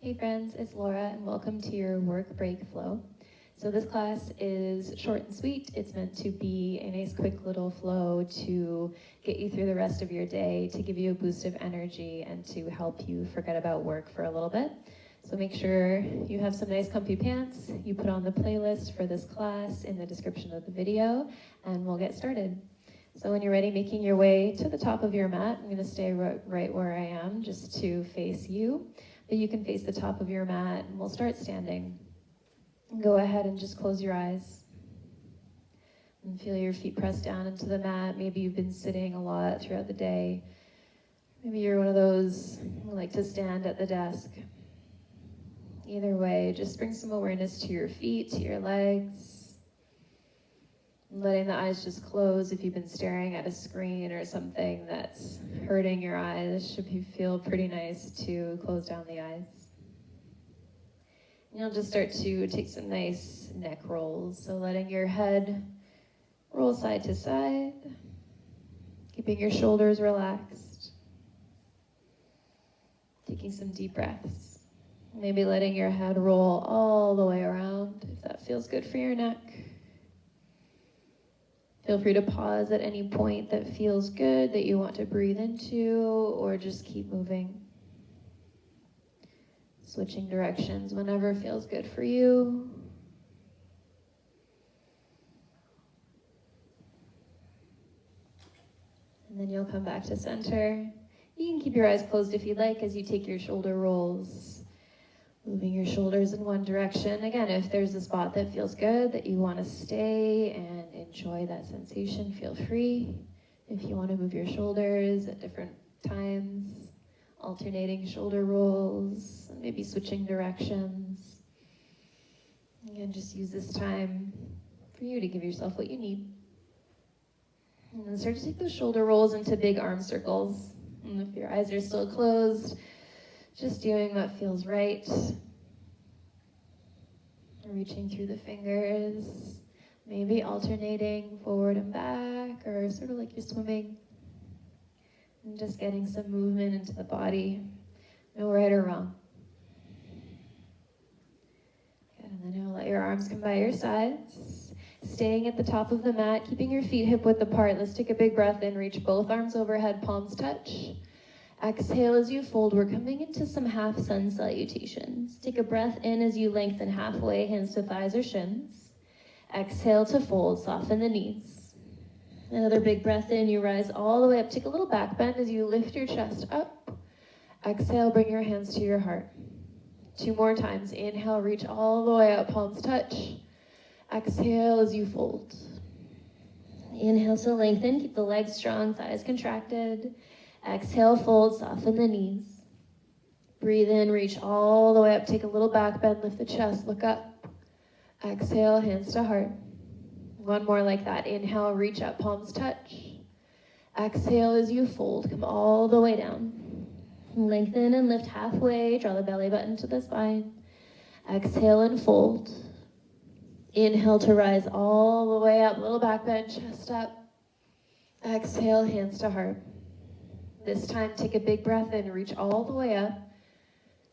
Hey friends, it's Laura and welcome to your work break flow. So this class is short and sweet. It's meant to be a nice quick little flow to get you through the rest of your day, to give you a boost of energy and to help you forget about work for a little bit. So make sure you have some nice comfy pants. You put on the playlist for this class in the description of the video and we'll get started. So when you're ready, making your way to the top of your mat, I'm gonna stay right where I am just to face you. But you can face the top of your mat and we'll start standing. Go ahead and just close your eyes. And feel your feet press down into the mat. Maybe you've been sitting a lot throughout the day. Maybe you're one of those who like to stand at the desk. Either way, just bring some awareness to your feet, to your legs. Letting the eyes just close. If you've been staring at a screen or something that's hurting your eyes, it should feel pretty nice to close down the eyes. And you'll just start to take some nice neck rolls. So letting your head roll side to side, keeping your shoulders relaxed, taking some deep breaths. Maybe letting your head roll all the way around if that feels good for your neck. Feel free to pause at any point that feels good, that you want to breathe into, or just keep moving. Switching directions whenever feels good for you. And then you'll come back to center. You can keep your eyes closed if you'd like as you take your shoulder rolls. Moving your shoulders in one direction. Again, if there's a spot that feels good, that you want to stay and enjoy that sensation, feel free. If you want to move your shoulders at different times, alternating shoulder rolls, maybe switching directions. Again, just use this time for you to give yourself what you need. And then start to take those shoulder rolls into big arm circles. And if your eyes are still closed, just doing what feels right. Reaching through the fingers, maybe alternating forward and back, or sort of like you're swimming. And just getting some movement into the body. No right or wrong. Good, and then you'll let your arms come by your sides. Staying at the top of the mat, keeping your feet hip width apart. Let's take a big breath in, reach both arms overhead, palms touch. Exhale as you fold. We're coming into some half sun salutations. Take a breath in as you lengthen halfway, hands to thighs or shins. Exhale to fold, soften the knees. Another big breath in, you rise all the way up. Take a little back bend as you lift your chest up. Exhale, bring your hands to your heart. 2 more times. Inhale, reach all the way up, palms touch. Exhale as you fold. Inhale to lengthen, keep the legs strong, thighs contracted. Exhale, fold, soften the knees. Breathe in, reach all the way up. Take a little back bend, lift the chest, look up. Exhale, hands to heart. 1 more like that. Inhale, reach up, palms touch. Exhale as you fold, come all the way down. Lengthen and lift halfway, draw the belly button to the spine. Exhale and fold. Inhale to rise all the way up, little back bend, chest up. Exhale, hands to heart. This time, take a big breath in, reach all the way up,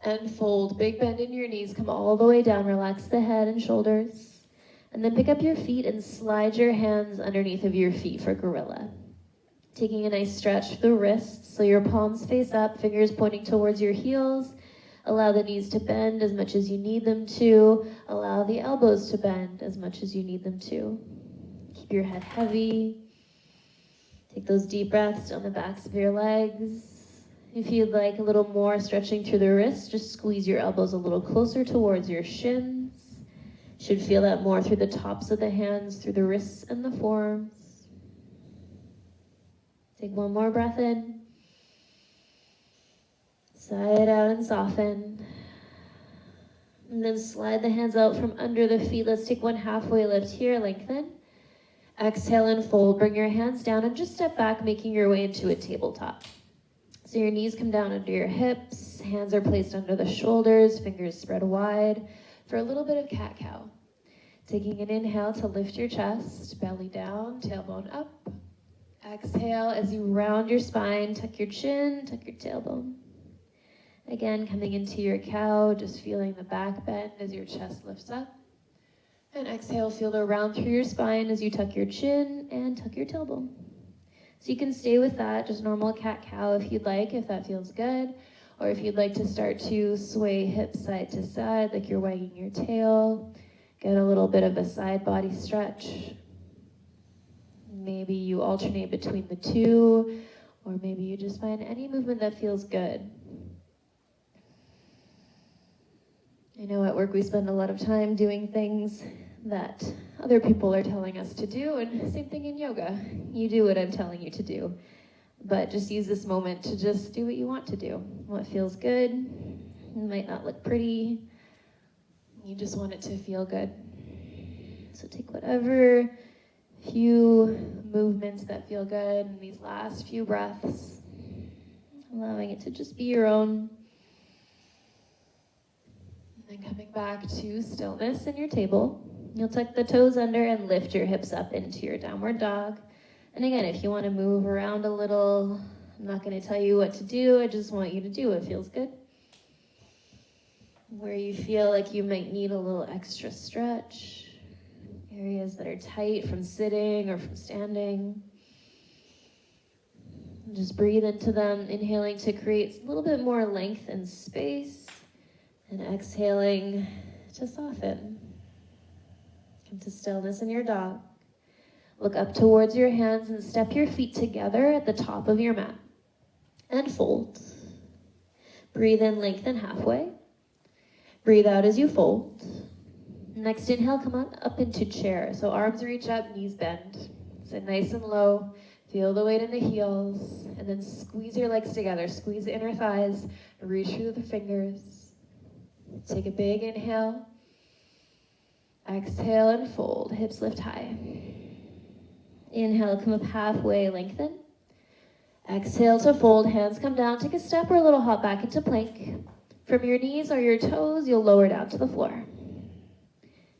and fold. Big bend in your knees, come all the way down, relax the head and shoulders, and then pick up your feet and slide your hands underneath of your feet for gorilla. Taking a nice stretch through the wrists, so your palms face up, fingers pointing towards your heels. Allow the knees to bend as much as you need them to. Allow the elbows to bend as much as you need them to. Keep your head heavy. Take those deep breaths down the backs of your legs. If you'd like a little more stretching through the wrists, just squeeze your elbows a little closer towards your shins. Should feel that more through the tops of the hands, through the wrists and the forearms. Take 1 more breath in. Sigh it out and soften. And then slide the hands out from under the feet. Let's take 1 halfway lift here, lengthen. Exhale and fold. Bring your hands down and just step back, making your way into a tabletop. So your knees come down under your hips, hands are placed under the shoulders, fingers spread wide for a little bit of cat-cow. Taking an inhale to lift your chest, belly down, tailbone up. Exhale as you round your spine, tuck your chin, tuck your tailbone. Again, coming into your cow, just feeling the back bend as your chest lifts up. And exhale, feel the round through your spine as you tuck your chin and tuck your tailbone. So you can stay with that, just normal cat-cow if you'd like, if that feels good. Or if you'd like to start to sway hips side to side, like you're wagging your tail. Get a little bit of a side body stretch. Maybe you alternate between the two, or maybe you just find any movement that feels good. I know at work we spend a lot of time doing things that other people are telling us to do, and same thing in yoga. You do what I'm telling you to do, but just use this moment to just do what you want to do. What feels good. It might not look pretty. You just want it to feel good. So take whatever few movements that feel good in these last few breaths, allowing it to just be your own. And then coming back to stillness in your table. You'll tuck the toes under and lift your hips up into your downward dog. And again, if you want to move around a little, I'm not going to tell you what to do. I just want you to do what feels good. Where you feel like you might need a little extra stretch. Areas that are tight from sitting or from standing. Just breathe into them, inhaling to create a little bit more length and space. And exhaling to soften. Come to stillness in your dog. Look up towards your hands and step your feet together at the top of your mat. And fold. Breathe in, lengthen halfway. Breathe out as you fold. Next inhale, come on up into chair. So arms reach up, knees bend. Sit nice and low. Feel the weight in the heels. And then squeeze your legs together. Squeeze the inner thighs. Reach through the fingers. Take a big inhale. Exhale and fold. Hips lift high. Inhale, come up halfway, lengthen. Exhale to fold. Hands come down. Take a step or a little hop back into plank. From your knees or your toes, you'll lower down to the floor.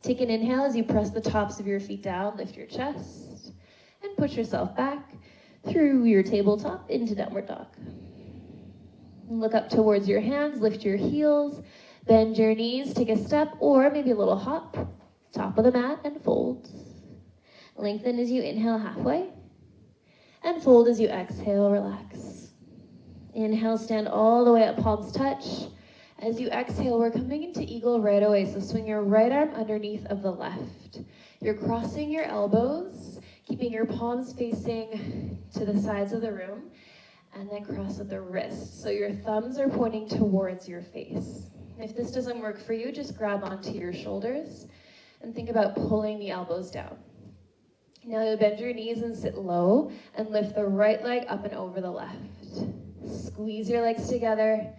Take an inhale as you press the tops of your feet down. Lift your chest. And push yourself back through your tabletop into downward dog. Look up towards your hands. Lift your heels. Bend your knees, take a step or maybe a little hop, top of the mat and fold. Lengthen as you inhale halfway and fold as you exhale, relax. Inhale, stand all the way up, palms touch. As you exhale, we're coming into eagle right away, so swing your right arm underneath of the left. You're crossing your elbows, keeping your palms facing to the sides of the room, and then cross at the wrists. So your thumbs are pointing towards your face. If this doesn't work for you, just grab onto your shoulders and think about pulling the elbows down. Now you'll bend your knees and sit low and lift the right leg up and over the left. Squeeze your legs together.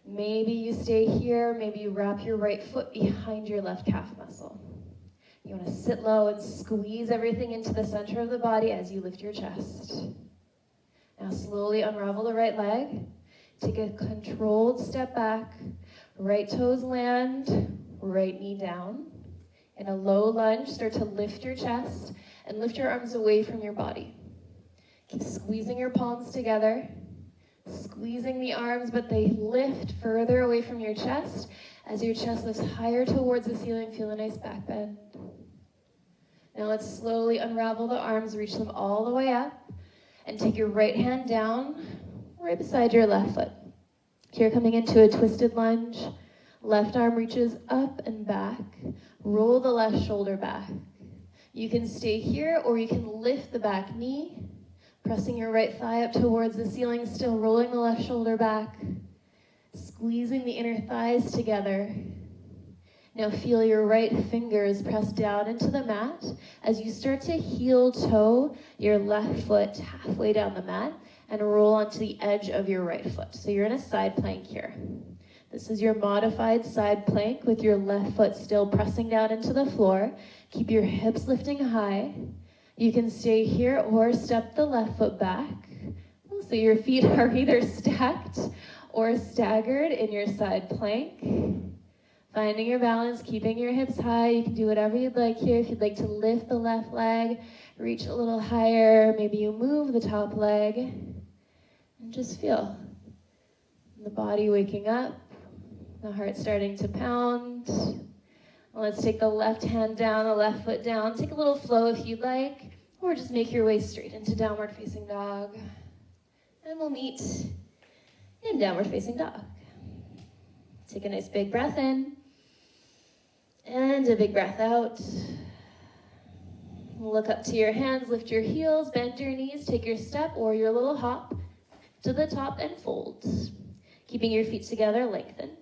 Maybe you stay here, maybe you wrap your right foot behind your left calf muscle. You want to sit low and squeeze everything into the center of the body as you lift your chest. Now slowly unravel the right leg. Take a controlled step back. Right toes land, right knee down. In a low lunge, start to lift your chest and lift your arms away from your body. Keep squeezing your palms together, squeezing the arms, but they lift further away from your chest. As your chest lifts higher towards the ceiling, feel a nice back bend. Now let's slowly unravel the arms, reach them all the way up, and take your right hand down right beside your left foot. Here, coming into a twisted lunge. Left arm reaches up and back. Roll the left shoulder back. You can stay here or you can lift the back knee, pressing your right thigh up towards the ceiling, still rolling the left shoulder back, squeezing the inner thighs together. Now feel your right fingers press down into the mat as you start to heel toe your left foot halfway down the mat and roll onto the edge of your right foot. So you're in a side plank here. This is your modified side plank with your left foot still pressing down into the floor. Keep your hips lifting high. You can stay here or step the left foot back. So your feet are either stacked or staggered in your side plank. Finding your balance, keeping your hips high. You can do whatever you'd like here. If you'd like to lift the left leg, reach a little higher. Maybe you move the top leg. And just feel The body waking up, the heart starting to pound. Let's take the left hand down, the left foot down. Take a little flow if you'd like, or just make your way straight into downward facing dog. And we'll meet in downward facing dog. Take a nice big breath in, and a big breath out. Look up to your hands, lift your heels, bend your knees, take your step or your little hop to the top and fold. Keeping your feet together, lengthen.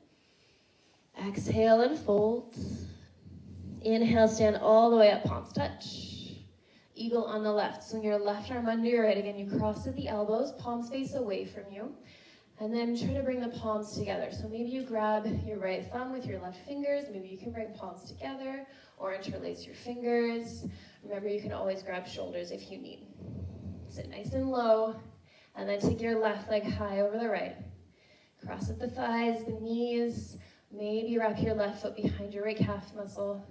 Exhale and fold. Inhale, stand all the way up, palms touch. Eagle on the left. Swing your left arm under your right. Again, you cross at the elbows, palms face away from you. And then try to bring the palms together. So maybe you grab your right thumb with your left fingers. Maybe you can bring palms together or interlace your fingers. Remember, you can always grab shoulders if you need. Sit nice and low. And then take your left leg high over the right. Cross at the thighs, the knees. Maybe wrap your left foot behind your right calf muscle.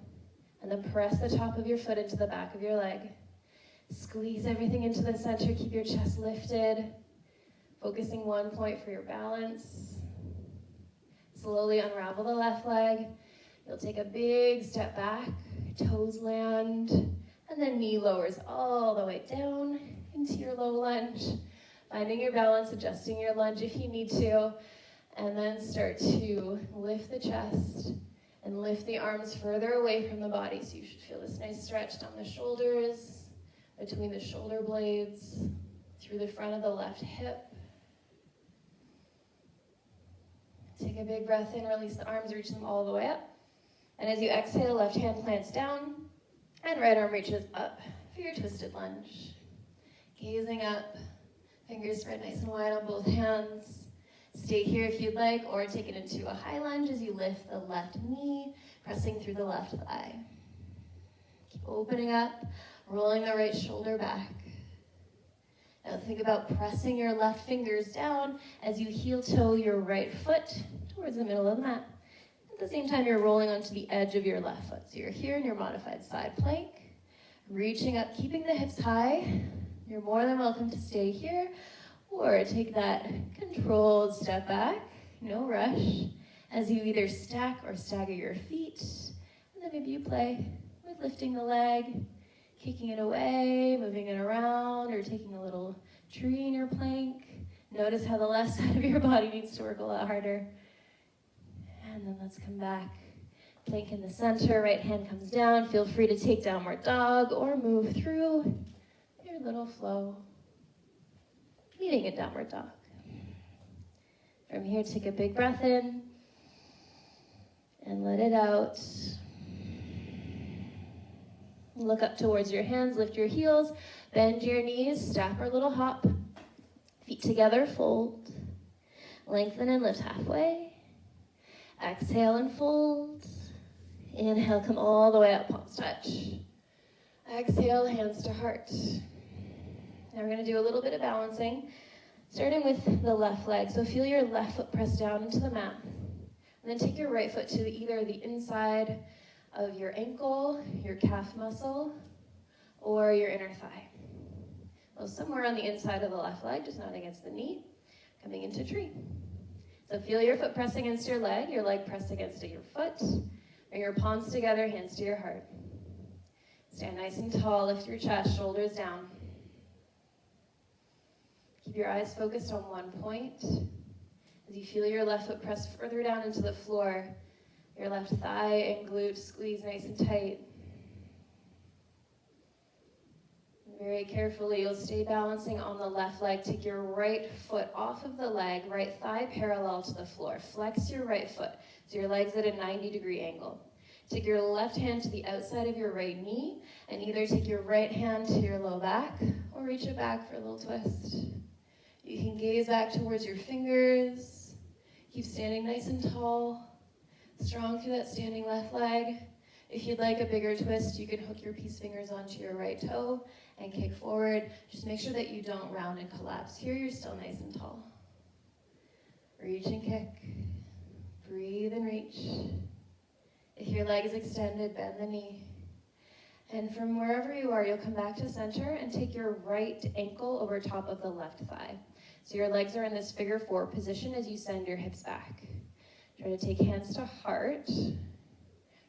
And then press the top of your foot into the back of your leg. Squeeze everything into the center. Keep your chest lifted. Focusing one point for your balance. Slowly unravel the left leg. You'll take a big step back. Toes land. And then knee lowers all the way down into your low lunge. Finding your balance, adjusting your lunge if you need to. And then start to lift the chest and lift the arms further away from the body. So you should feel this nice stretch down the shoulders, between the shoulder blades, through the front of the left hip. Take a big breath in, release the arms, reach them all the way up. And as you exhale, left hand plants down and right arm reaches up for your twisted lunge. Gazing up, fingers spread nice and wide on both hands. Stay here if you'd like, or take it into a high lunge as you lift the left knee, pressing through the left thigh. Keep opening up, rolling the right shoulder back. Now think about pressing your left fingers down as you heel toe your right foot towards the middle of the mat. At the same time, you're rolling onto the edge of your left foot. So you're here in your modified side plank, reaching up, keeping the hips high. You're more than welcome to stay here or take that controlled step back, no rush, as you either stack or stagger your feet. And then maybe you play with lifting the leg, kicking it away, moving it around, or taking a little tree in your plank. Notice how the left side of your body needs to work a lot harder. And then let's come back. Plank in the center, right hand comes down. Feel free to take downward dog or move through your little flow, meeting a downward dog. From here, take a big breath in and let it out. Look up towards your hands, lift your heels, bend your knees, step or little hop. Feet together, fold. Lengthen and lift halfway. Exhale and fold. Inhale, come all the way up, palms touch. Exhale, hands to heart. Now we're going to do a little bit of balancing, starting with the left leg. So feel your left foot press down into the mat. And then take your right foot to either the inside of your ankle, your calf muscle, or your inner thigh. Well, somewhere on the inside of the left leg, just not against the knee, coming into tree. So feel your foot press against your leg pressed against your foot. Bring your palms together, hands to your heart. Stand nice and tall, lift your chest, shoulders down. Keep your eyes focused on one point. As you feel your left foot press further down into the floor, your left thigh and glute squeeze nice and tight. Very carefully, you'll stay balancing on the left leg. Take your right foot off of the leg, right thigh parallel to the floor. Flex your right foot so your leg's at a 90-degree angle. Take your left hand to the outside of your right knee and either take your right hand to your low back or reach it back for a little twist. You can gaze back towards your fingers. Keep standing nice and tall. Strong through that standing left leg. If you'd like a bigger twist, you can hook your peace fingers onto your right toe and kick forward. Just make sure that you don't round and collapse. Here, you're still nice and tall. Reach and kick. Breathe and reach. If your leg is extended, bend the knee. And from wherever you are, you'll come back to center and take your right ankle over top of the left thigh. So your legs are in this figure 4 position as you send your hips back. Try to take hands to heart,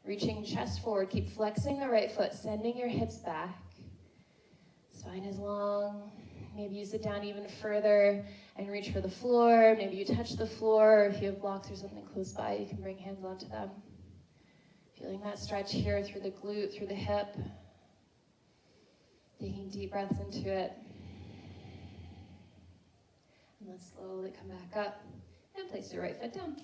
reaching chest forward. Keep flexing the right foot, sending your hips back. Spine is long. Maybe you sit down even further and reach for the floor. Maybe you touch the floor, or if you have blocks or something close by, you can bring hands onto them. Feeling that stretch here through the glute, through the hip. Taking deep breaths into it. And then slowly come back up and place your right foot down.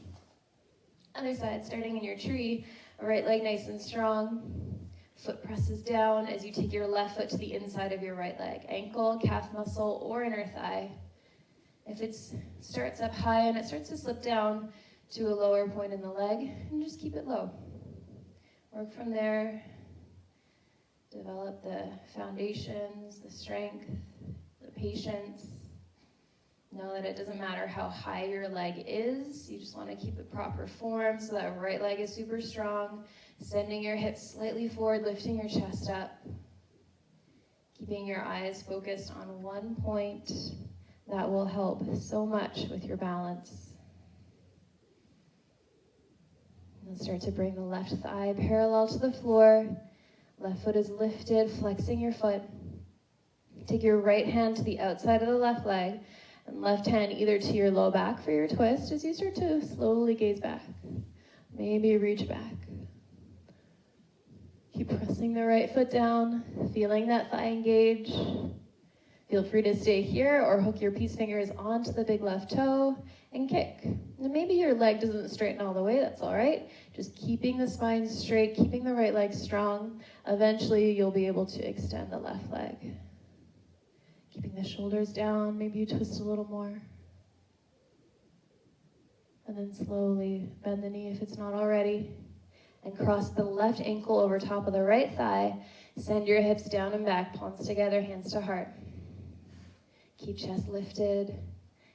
Other side, starting in your tree, right leg nice and strong. Foot presses down as you take your left foot to the inside of your right leg. Ankle, calf muscle, or inner thigh. If it starts up high and it starts to slip down to a lower point in the leg, and just keep it low. Work from there. Develop the foundations, the strength, the patience. Know that it doesn't matter how high your leg is. You just want to keep it proper form so that right leg is super strong. Sending your hips slightly forward, lifting your chest up. Keeping your eyes focused on one point. That will help so much with your balance. And start to bring the left thigh parallel to the floor. Left foot is lifted, flexing your foot. Take your right hand to the outside of the left leg, and left hand either to your low back for your twist as you start to slowly gaze back. Maybe reach back. Keep pressing the right foot down, feeling that thigh engage. Feel free to stay here or hook your peace fingers onto the big left toe and kick. And maybe your leg doesn't straighten all the way, that's all right. Just keeping the spine straight, keeping the right leg strong. Eventually you'll be able to extend the left leg. Keeping the shoulders down, maybe you twist a little more. And then slowly bend the knee if it's not already. And cross the left ankle over top of the right thigh. Send your hips down and back, palms together, hands to heart. Keep chest lifted,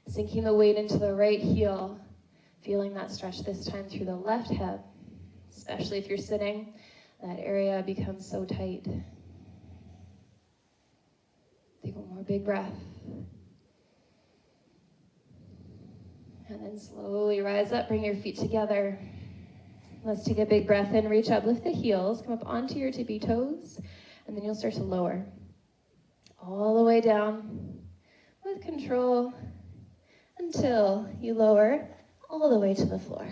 sinking the weight into the right heel, feeling that stretch this time through the left hip, especially if you're sitting, that area becomes so tight. Take one more big breath. And then slowly rise up, bring your feet together. Let's take a big breath in, reach up, lift the heels, come up onto your tippy toes, and then you'll start to lower. All the way down with control until you lower all the way to the floor.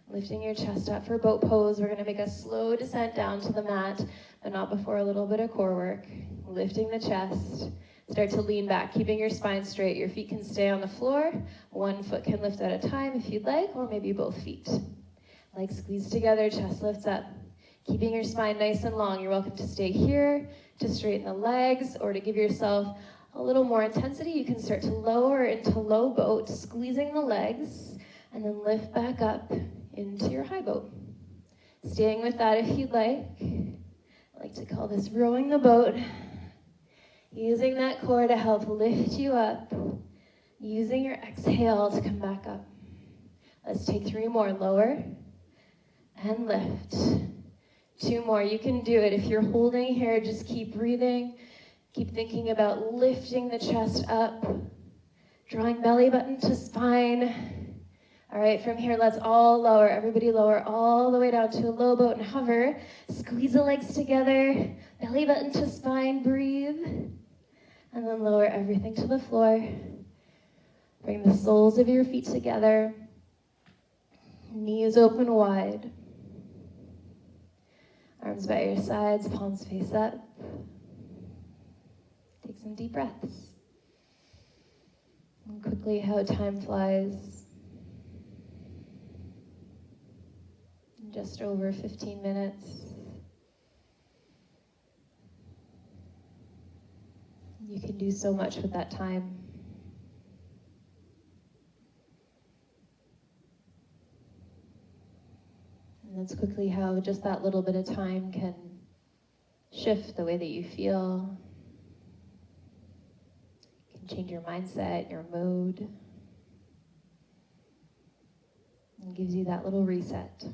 Lifting your chest up for boat pose. We're going to make a slow descent down to the mat, but not before a little bit of core work. Lifting the chest. Start to lean back, keeping your spine straight. Your feet can stay on the floor. One foot can lift at a time if you'd like, or maybe both feet. Legs squeeze together, chest lifts up. Keeping your spine nice and long. You're welcome to stay here, to straighten the legs, or to give yourself a little more intensity. You can start to lower into low boat, squeezing the legs, and then lift back up into your high boat. Staying with that if you'd like. I like to call this rowing the boat. Using that core to help lift you up. Using your exhale to come back up. Let's take 3 more. Lower and lift. 2 more. You can do it. If you're holding here, just keep breathing. Keep thinking about lifting the chest up, drawing belly button to spine. All right, from here, let's all lower. Everybody lower all the way down to a low boat and hover. Squeeze the legs together, belly button to spine, breathe. And then lower everything to the floor. Bring the soles of your feet together. Knees open wide. Arms by your sides, palms face up. Take some deep breaths. And quickly, how time flies. Just over 15 minutes. You can do so much with that time. And that's quickly how just that little bit of time can shift the way that you feel. Change your mindset, your mood, and gives you that little reset.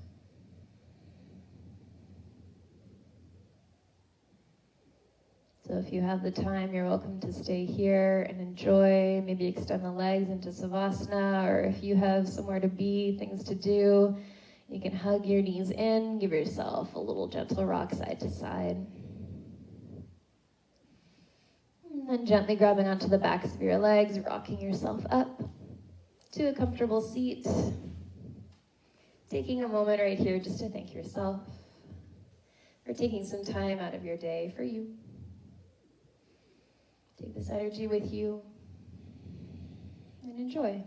So if you have the time, you're welcome to stay here and enjoy, maybe extend the legs into Savasana, or if you have somewhere to be, things to do, you can hug your knees in, give yourself a little gentle rock side to side. And then gently grabbing onto the backs of your legs, rocking yourself up to a comfortable seat. Taking a moment right here just to thank yourself for taking some time out of your day for you. Take this energy with you and enjoy.